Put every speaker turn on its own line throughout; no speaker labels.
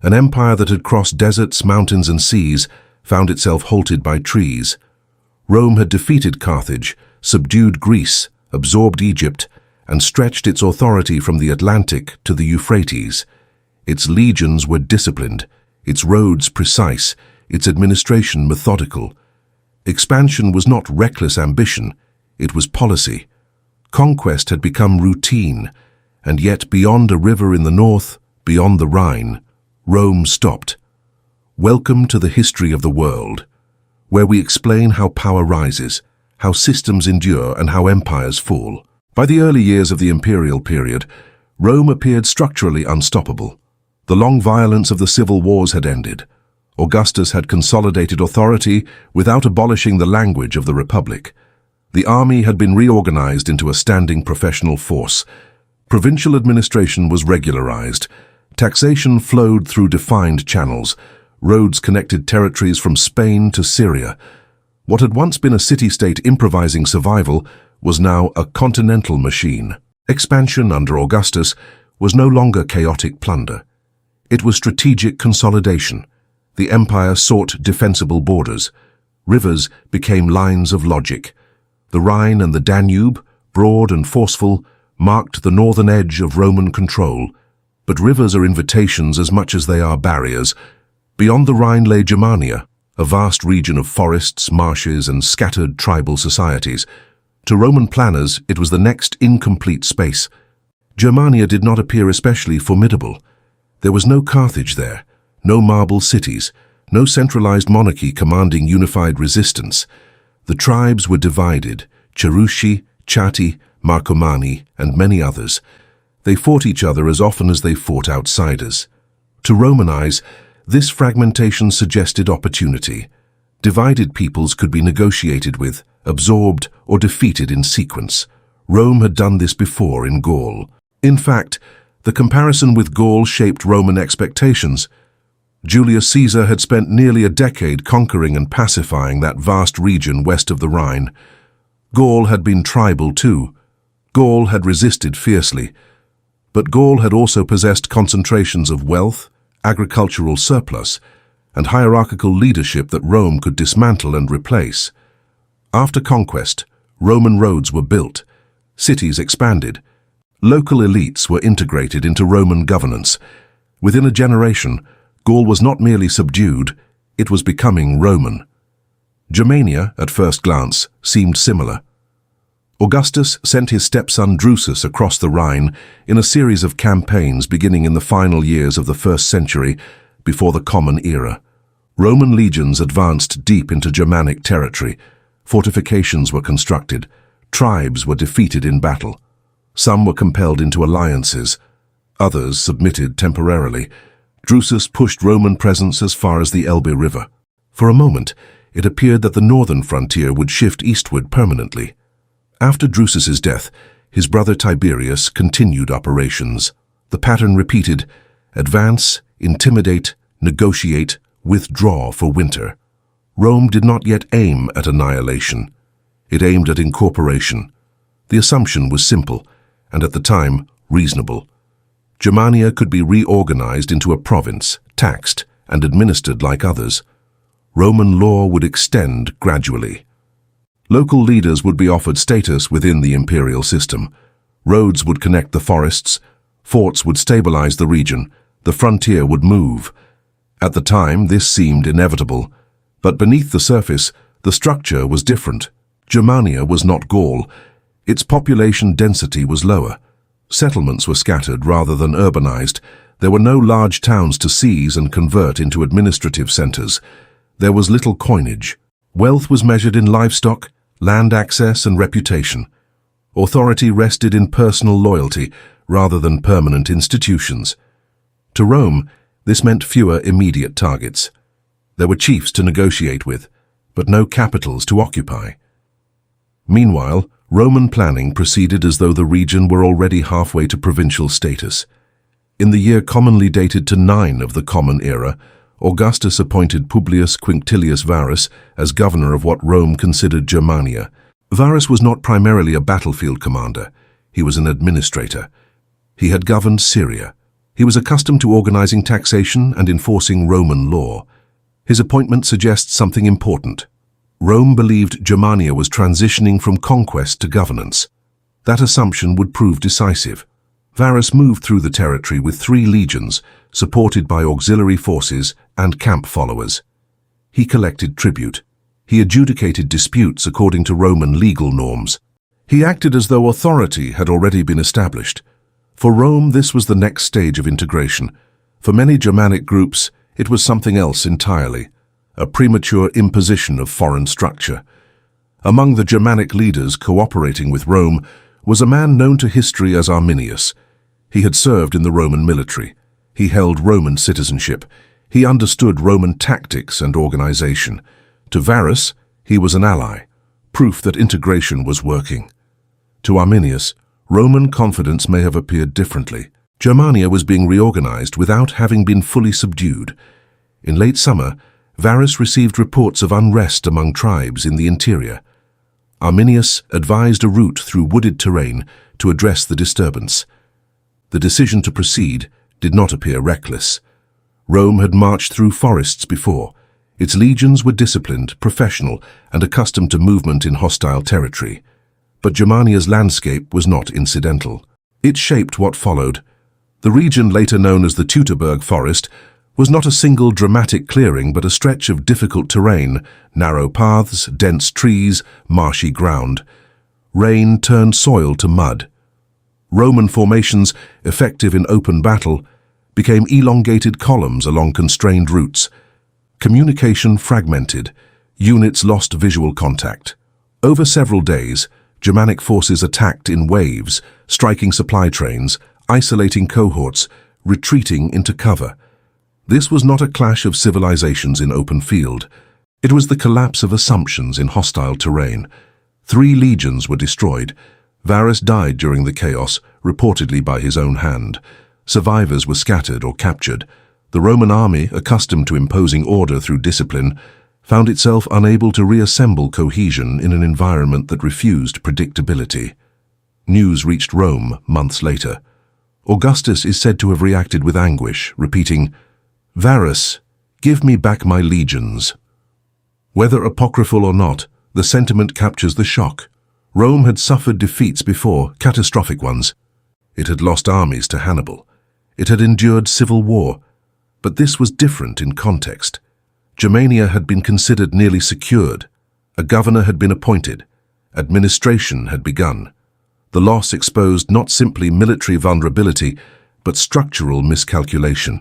An empire that had crossed deserts, mountains, and seas found itself halted by trees. Rome had defeated Carthage, subdued Greece, absorbed Egypt, and stretched its authority from the Atlantic to the Euphrates. Its legions were disciplined, its roads precise, its administration methodical. Expansion was not reckless ambition, it was policy. Conquest had become routine, and yet beyond a river in the north, beyond the Rhine, Rome stopped. Welcome to the history of the world, where we explain how power rises, how systems endure, and how empires fall. By the early years of the imperial period, Rome appeared structurally unstoppable. The long violence of the civil wars had ended. Augustus had consolidated authority without abolishing the language of the Republic. The army had been reorganized into a standing professional force. Provincial administration was regularized. Taxation flowed through defined channels. Roads connected territories from Spain to Syria. What had once been a city-state improvising survival was now a continental machine. Expansion under Augustus was no longer chaotic plunder. It was strategic consolidation. The empire sought defensible borders. Rivers became lines of logic. The Rhine and the Danube, broad and forceful, marked the northern edge of Roman control. But rivers are invitations as much as they are barriers. Beyond the Rhine lay Germania, a vast region of forests, marshes, and scattered tribal societies. To Roman planners, it was the next incomplete space. Germania did not appear especially formidable. There was no Carthage there, no marble cities, no centralized monarchy commanding unified resistance. The tribes were divided, Cherusci, Chatti, Marcomanni, and many others. They fought each other as often as they fought outsiders. To Roman eyes, this fragmentation suggested opportunity. Divided peoples could be negotiated with, absorbed, or defeated in sequence. Rome had done this before in Gaul. In fact, the comparison with Gaul shaped Roman expectations. Julius Caesar had spent nearly a decade conquering and pacifying that vast region west of the Rhine. Gaul had been tribal too. Gaul had resisted fiercely. But Gaul had also possessed concentrations of wealth, agricultural surplus, and hierarchical leadership that Rome could dismantle and replace. After conquest, Roman roads were built, cities expanded, local elites were integrated into Roman governance. Within a generation, Gaul was not merely subdued, it was becoming Roman. Germania, at first glance, seemed similar. Augustus sent his stepson Drusus across the Rhine in a series of campaigns beginning in the final years of the 1st century before the Common Era. Roman legions advanced deep into Germanic territory. Fortifications were constructed. Tribes were defeated in battle. Some were compelled into alliances. Others submitted temporarily. Drusus pushed Roman presence as far as the Elbe River. For a moment, it appeared that the northern frontier would shift eastward permanently. After Drusus's death, his brother Tiberius continued operations. The pattern repeated: advance, intimidate, negotiate, withdraw for winter. Rome did not yet aim at annihilation. It aimed at incorporation. The assumption was simple, and at the time, reasonable. Germania could be reorganized into a province, taxed and administered like others. Roman law would extend gradually. Local leaders would be offered status within the imperial system. Roads would connect the forests, forts would stabilize the region, the frontier would move. At the time, this seemed inevitable. But beneath the surface, the structure was different. Germania was not Gaul. Its population density was lower. Settlements were scattered rather than urbanized. There were no large towns to seize and convert into administrative centers. There was little coinage. Wealth was measured in livestock, land access, and reputation. Authority rested in personal loyalty rather than permanent institutions. To Rome, this meant fewer immediate targets. There were chiefs to negotiate with, but no capitals to occupy. Meanwhile, Roman planning proceeded as though the region were already halfway to provincial status. In the year commonly dated to 9 of the Common Era, Augustus appointed Publius Quinctilius Varus as governor of what Rome considered Germania. Varus was not primarily a battlefield commander. He was an administrator. He had governed Syria, He was accustomed to organizing taxation and enforcing Roman law. His appointment suggests something important. Rome believed Germania was transitioning from conquest to governance. That assumption would prove decisive. Varus moved through the territory with 3 legions, supported by auxiliary forces and camp followers. He collected tribute. He adjudicated disputes according to Roman legal norms. He acted as though authority had already been established. For Rome, this was the next stage of integration. For many Germanic groups, it was something else entirely, a premature imposition of foreign structure. Among the Germanic leaders cooperating with Rome was a man known to history as Arminius. He had served in the Roman military. He held Roman citizenship. He understood Roman tactics and organization. To Varus, he was an ally, proof that integration was working. To Arminius, Roman confidence may have appeared differently. Germania was being reorganized without having been fully subdued. In late summer, Varus received reports of unrest among tribes in the interior. Arminius advised a route through wooded terrain to address the disturbance. The decision to proceed did not appear reckless. Rome had marched through forests before. Its legions were disciplined, professional, and accustomed to movement in hostile territory. But Germania's landscape was not incidental. It shaped what followed. The region later known as the Teutoburg Forest was not a single dramatic clearing but a stretch of difficult terrain, narrow paths, dense trees, marshy ground. Rain turned soil to mud. Roman formations, effective in open battle, became elongated columns along constrained routes. Communication fragmented. Units lost visual contact. Over several days, Germanic forces attacked in waves, striking supply trains, isolating cohorts, retreating into cover. This was not a clash of civilizations in open field. It was the collapse of assumptions in hostile terrain. 3 legions were destroyed. Varus died during the chaos, reportedly by his own hand. Survivors were scattered or captured. The Roman army, accustomed to imposing order through discipline, found itself unable to reassemble cohesion in an environment that refused predictability. News reached Rome months later. Augustus is said to have reacted with anguish, repeating, "Varus, give me back my legions." Whether apocryphal or not, the sentiment captures the shock. Rome had suffered defeats before, catastrophic ones. It had lost armies to Hannibal. It had endured civil war. But this was different in context. Germania had been considered nearly secured. A governor had been appointed. Administration had begun. The loss exposed not simply military vulnerability, but structural miscalculation.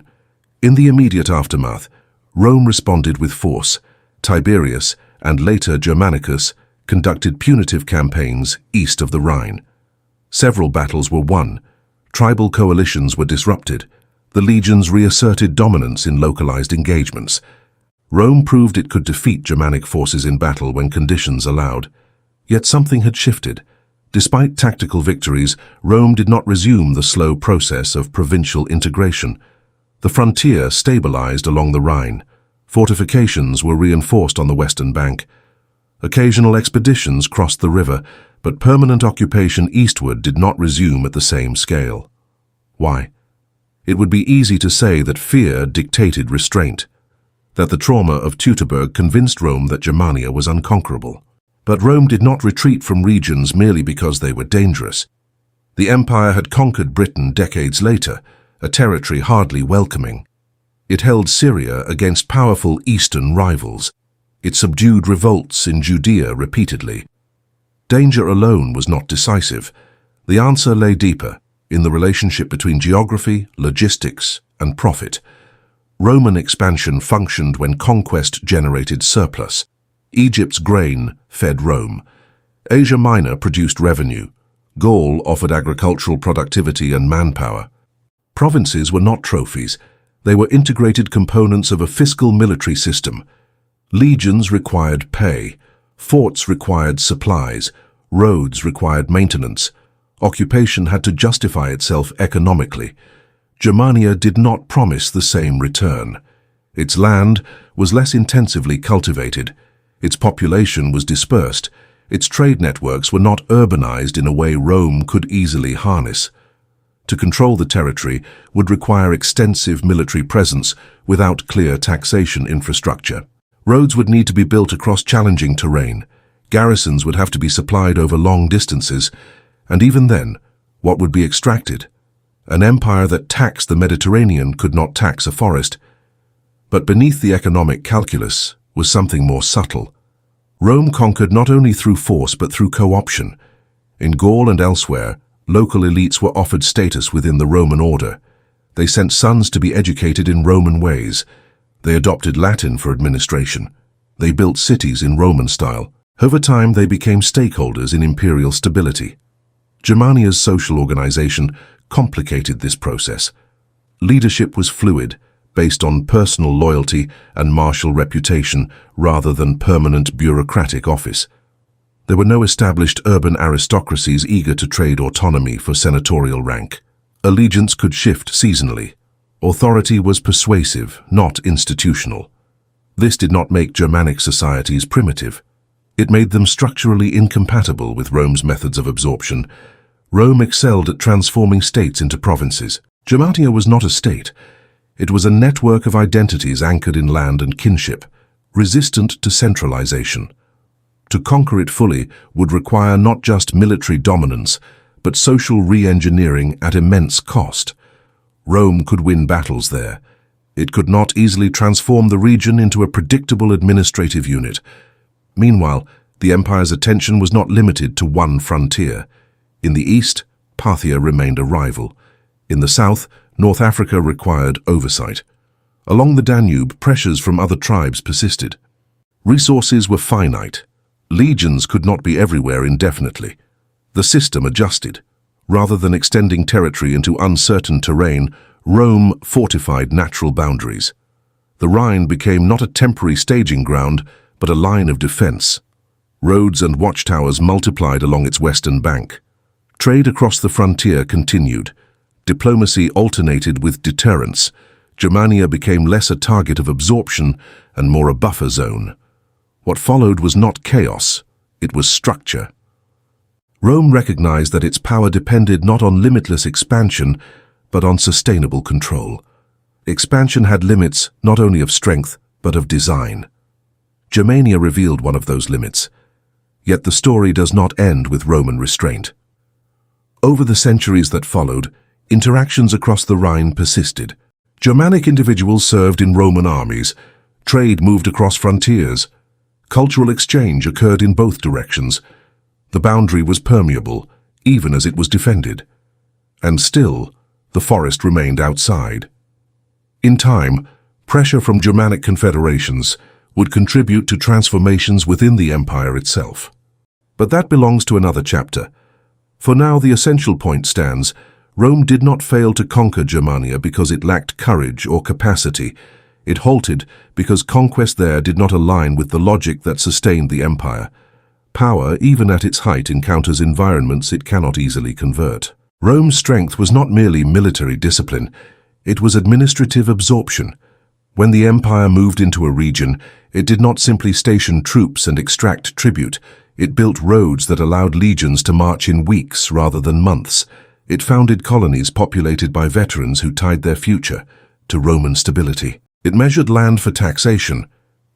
In the immediate aftermath, Rome responded with force. Tiberius, and later Germanicus, conducted punitive campaigns east of the Rhine. Several battles were won. Tribal coalitions were disrupted. The legions reasserted dominance in localized engagements. Rome proved it could defeat Germanic forces in battle when conditions allowed. Yet something had shifted. Despite tactical victories, Rome did not resume the slow process of provincial integration. The frontier stabilized along the Rhine. Fortifications were reinforced on the western bank. Occasional expeditions crossed the river, but permanent occupation eastward did not resume at the same scale. Why? It would be easy to say that fear dictated restraint, that the trauma of Teutoburg convinced Rome that Germania was unconquerable. But Rome did not retreat from regions merely because they were dangerous. The empire had conquered Britain decades later, a territory hardly welcoming. It held Syria against powerful eastern rivals. It subdued revolts in Judea repeatedly. Danger alone was not decisive. The answer lay deeper, in the relationship between geography, logistics, and profit. Roman expansion functioned when conquest generated surplus. Egypt's grain fed Rome. Asia Minor produced revenue. Gaul offered agricultural productivity and manpower. Provinces were not trophies. They were integrated components of a fiscal military system. Legions required pay. Forts required supplies. Roads required maintenance. Occupation had to justify itself economically. Germania did not promise the same return. Its land was less intensively cultivated. Its population was dispersed. Its trade networks were not urbanized in a way Rome could easily harness. To control the territory would require extensive military presence without clear taxation infrastructure. Roads would need to be built across challenging terrain. Garrisons would have to be supplied over long distances, and even then, what would be extracted? An empire that taxed the Mediterranean could not tax a forest. But beneath the economic calculus was something more subtle. Rome conquered not only through force but through co-option. In Gaul and elsewhere, local elites were offered status within the Roman order. They sent sons to be educated in Roman ways. They adopted Latin for administration. They built cities in Roman style. Over time, they became stakeholders in imperial stability. Germania's social organization complicated this process. Leadership was fluid, based on personal loyalty and martial reputation rather than permanent bureaucratic office. There were no established urban aristocracies eager to trade autonomy for senatorial rank. Allegiance could shift seasonally. Authority was persuasive, not institutional. This did not make Germanic societies primitive. It made them structurally incompatible with Rome's methods of absorption. Rome excelled at transforming states into provinces. Germania was not a state. It was a network of identities anchored in land and kinship, resistant to centralization. To conquer it fully would require not just military dominance, but social re-engineering at immense cost. Rome could win battles there. It could not easily transform the region into a predictable administrative unit. Meanwhile, the empire's attention was not limited to one frontier. In the east, Parthia remained a rival. In the south, North Africa required oversight. Along the Danube, pressures from other tribes persisted. Resources were finite. Legions could not be everywhere indefinitely. The system adjusted. Rather than extending territory into uncertain terrain, Rome fortified natural boundaries. The Rhine became not a temporary staging ground, but a line of defense. Roads and watchtowers multiplied along its western bank. Trade across the frontier continued. Diplomacy alternated with deterrence. Germania became less a target of absorption and more a buffer zone. What followed was not chaos, it was structure. Rome recognized that its power depended not on limitless expansion, but on sustainable control. Expansion had limits not only of strength, but of design. Germania revealed one of those limits. Yet the story does not end with Roman restraint. Over the centuries that followed, interactions across the Rhine persisted. Germanic individuals served in Roman armies. Trade moved across frontiers. Cultural exchange occurred in both directions. The boundary was permeable, even as it was defended. And still, the forest remained outside. In time, pressure from Germanic confederations would contribute to transformations within the empire itself. But that belongs to another chapter. For now, the essential point stands. Rome did not fail to conquer Germania because it lacked courage or capacity. It halted because conquest there did not align with the logic that sustained the empire. Power, even at its height, encounters environments it cannot easily convert. Rome's strength was not merely military discipline, it was administrative absorption. When the empire moved into a region, it did not simply station troops and extract tribute. It built roads that allowed legions to march in weeks rather than months. It founded colonies populated by veterans who tied their future to Roman stability. It measured land for taxation.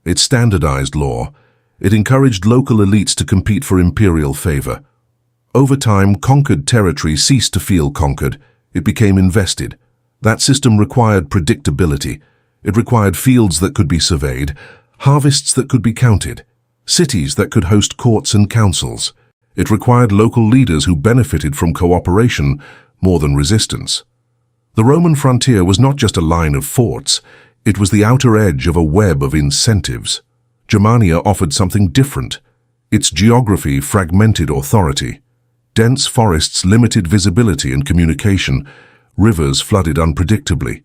It standardized law. It encouraged local elites to compete for imperial favor. Over time, conquered territory ceased to feel conquered. It became invested. That system required predictability. It required fields that could be surveyed, harvests that could be counted, cities that could host courts and councils. It required local leaders who benefited from cooperation more than resistance. The Roman frontier was not just a line of forts, it was the outer edge of a web of incentives. Germania offered something different. Its geography fragmented authority. Dense forests limited visibility and communication. Rivers flooded unpredictably.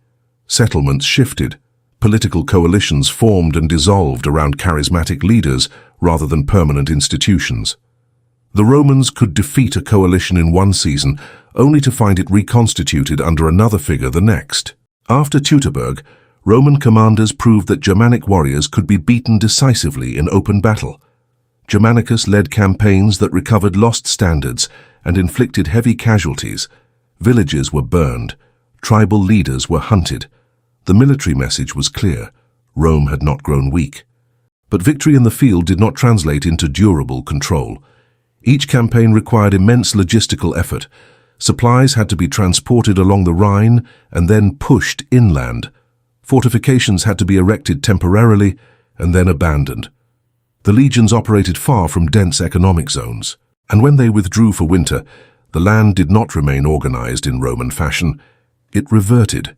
Settlements shifted. Political coalitions formed and dissolved around charismatic leaders rather than permanent institutions. The Romans could defeat a coalition in one season, only to find it reconstituted under another figure the next. After Teutoburg, Roman commanders proved that Germanic warriors could be beaten decisively in open battle. Germanicus led campaigns that recovered lost standards and inflicted heavy casualties. Villages were burned. Tribal leaders were hunted. The military message was clear. Rome had not grown weak. But victory in the field did not translate into durable control. Each campaign required immense logistical effort. Supplies had to be transported along the Rhine and then pushed inland. Fortifications had to be erected temporarily and then abandoned. The legions operated far from dense economic zones, and when they withdrew for winter, the land did not remain organized in Roman fashion. It reverted.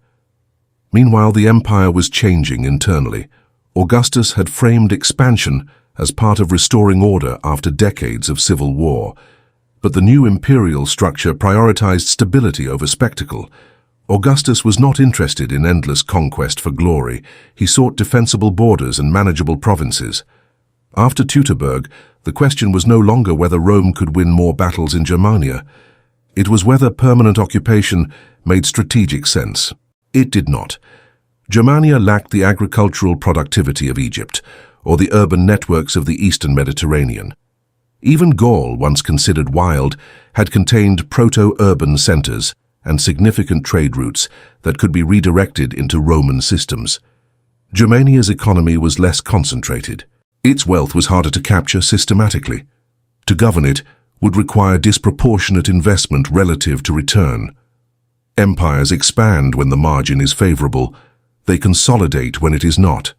Meanwhile, the empire was changing internally. Augustus had framed expansion as part of restoring order after decades of civil war. But the new imperial structure prioritized stability over spectacle. Augustus was not interested in endless conquest for glory. He sought defensible borders and manageable provinces. After Teutoburg, the question was no longer whether Rome could win more battles in Germania. It was whether permanent occupation made strategic sense. It did not. Germania lacked the agricultural productivity of Egypt, or the urban networks of the eastern Mediterranean. Even Gaul, once considered wild, had contained proto-urban centers and significant trade routes that could be redirected into Roman systems. Germania's economy was less concentrated. Its wealth was harder to capture systematically. To govern it would require disproportionate investment relative to return. Empires expand when the margin is favorable. They consolidate when it is not.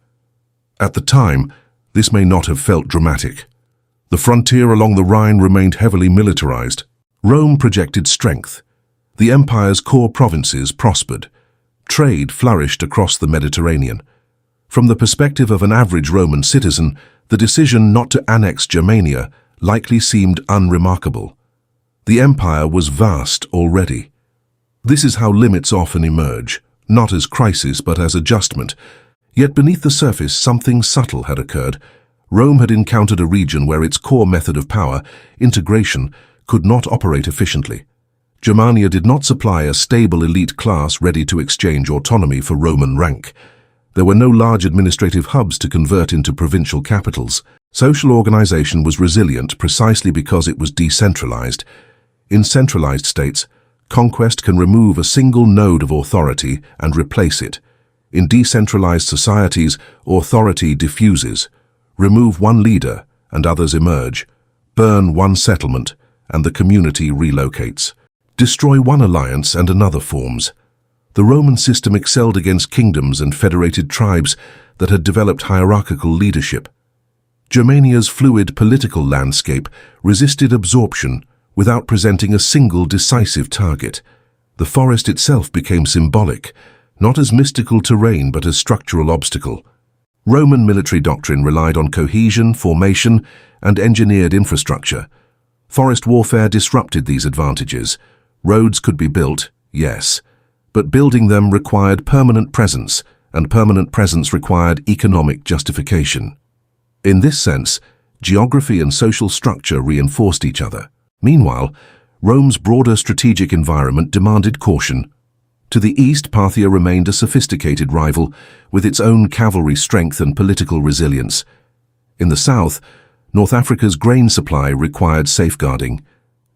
At the time, this may not have felt dramatic. The frontier along the Rhine remained heavily militarized. Rome projected strength. The empire's core provinces prospered. Trade flourished across the Mediterranean. From the perspective of an average Roman citizen, the decision not to annex Germania likely seemed unremarkable. The empire was vast already. This is how limits often emerge, not as crisis but as adjustment. Yet beneath the surface, something subtle had occurred. Rome had encountered a region where its core method of power, integration, could not operate efficiently. Germania did not supply a stable elite class ready to exchange autonomy for Roman rank. There were no large administrative hubs to convert into provincial capitals. Social organization was resilient precisely because it was decentralized. In centralized states, conquest can remove a single node of authority and replace it. In decentralized societies, authority diffuses. Remove one leader and others emerge. Burn one settlement and the community relocates. Destroy one alliance and another forms. The Roman system excelled against kingdoms and federated tribes that had developed hierarchical leadership. Germania's fluid political landscape resisted absorption without presenting a single decisive target. The forest itself became symbolic, not as mystical terrain but as structural obstacle. Roman military doctrine relied on cohesion, formation, and engineered infrastructure. Forest warfare disrupted these advantages. Roads could be built, yes, but building them required permanent presence, and permanent presence required economic justification. In this sense, geography and social structure reinforced each other. Meanwhile, Rome's broader strategic environment demanded caution. To the east, Parthia remained a sophisticated rival, with its own cavalry strength and political resilience. In the south, North Africa's grain supply required safeguarding.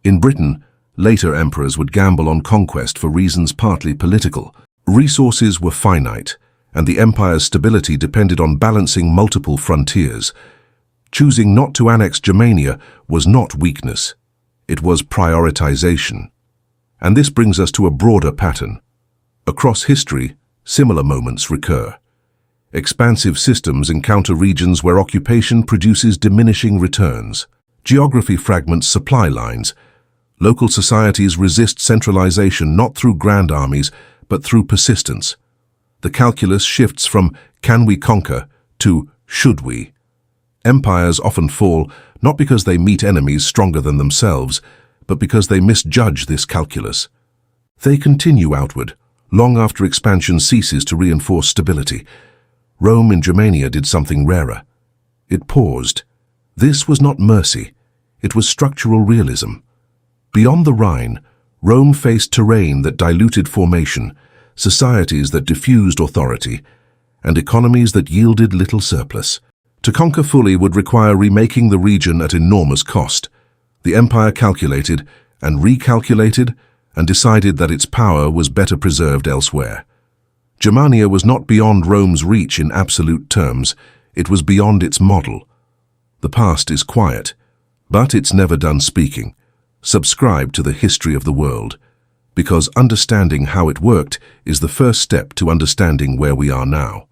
In Britain, later emperors would gamble on conquest for reasons partly political. Resources were finite, and the empire's stability depended on balancing multiple frontiers. Choosing not to annex Germania was not weakness. It was prioritization. And this brings us to a broader pattern. Across history, similar moments recur. Expansive systems encounter regions where occupation produces diminishing returns. Geography fragments supply lines. Local societies resist centralization not through grand armies, but through persistence. The calculus shifts from "can we conquer" to "should we?" Empires often fall not because they meet enemies stronger than themselves, but because they misjudge this calculus. They continue outward, long after expansion ceases to reinforce stability. Rome in Germania did something rarer. It paused. This was not mercy. It was structural realism. Beyond the Rhine, Rome faced terrain that diluted formation, societies that diffused authority, and economies that yielded little surplus. To conquer fully would require remaking the region at enormous cost. The empire calculated and recalculated and decided that its power was better preserved elsewhere. Germania was not beyond Rome's reach in absolute terms, it was beyond its model. The past is quiet, but it's never done speaking. Subscribe to the history of the world, because understanding how it worked is the first step to understanding where we are now.